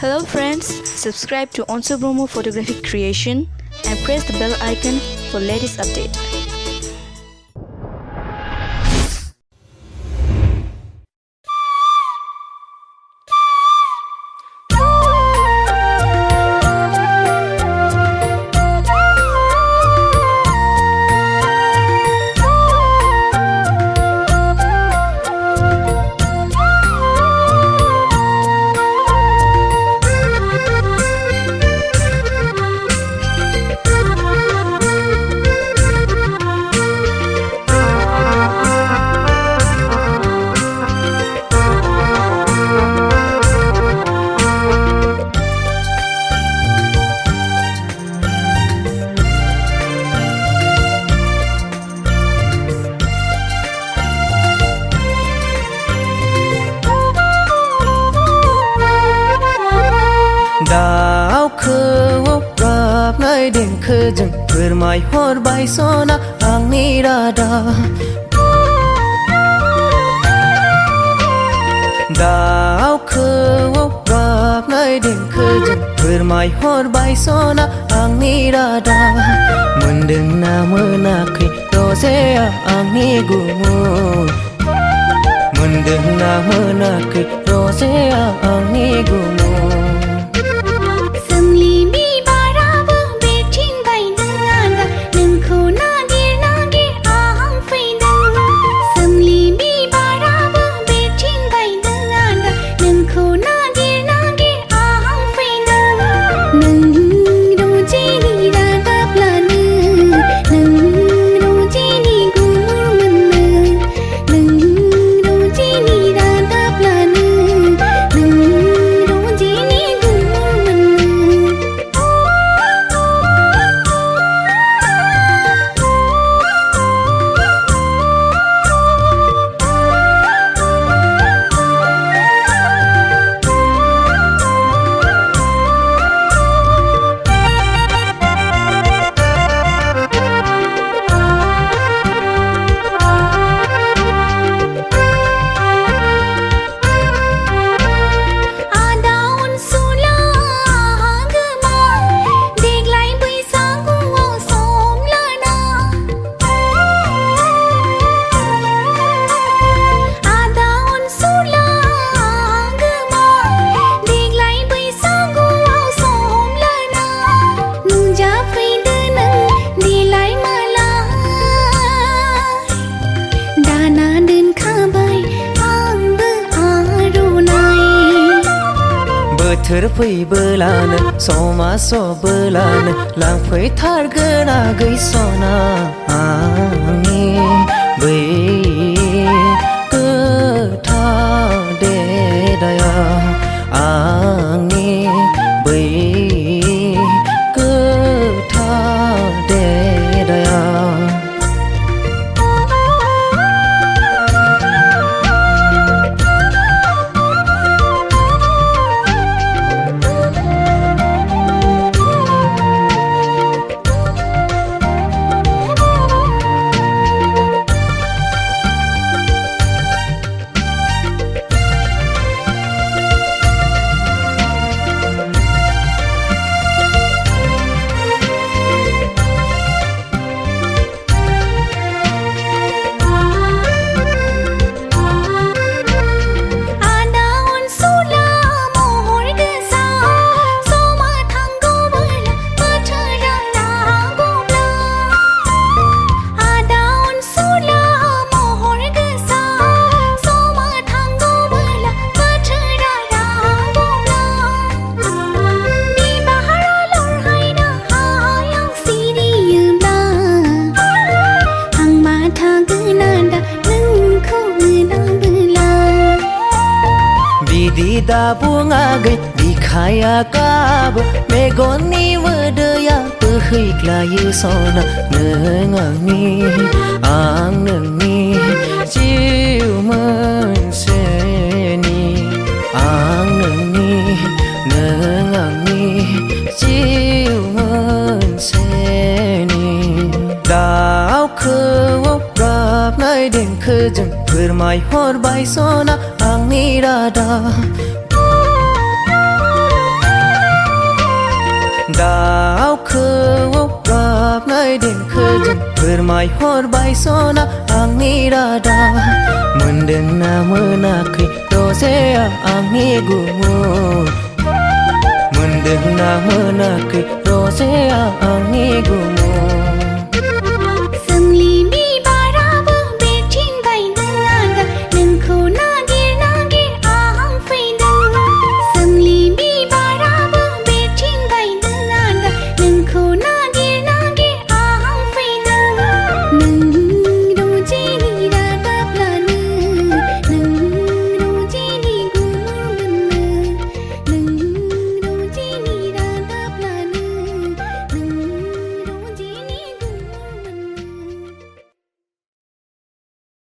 Hello friends, subscribe to Onso Bromo Photographic Creation and press the bell icon for latest update. Đào khâu rap nơi đêm khơi rừng vừa mai hốt bay sona ang ni ra da Đào khâu rap nơi đêm khơi rừng vừa mai hốt bay sona ang ni ra da mendeng na menakhi rosea ang ni gumu mendeng na menakhi rosea ang ni gumu Thở phơi bơ lan so ma so bơ lan lang phơi thar gana gai so na ani bê cơ tha de daya ani bê cơ tha de daya Da bunga gai di khaya kab megoni wadaya tuhikla yusona nengangi ang nengi jiu man seni ang nengi nengangi jiu man seni Đào khâu rap nơi đêm khơi rừng vừa mai hốt bay sona ang ni ra da दाउखौ गाबनाय देंखोजों फोरमायहरबाय सना आंनि रादा मोनदोंना मोनाखै रजेया आंनि गुमुर मोनदोंना मोनाखै रजेया आंनि गुमुर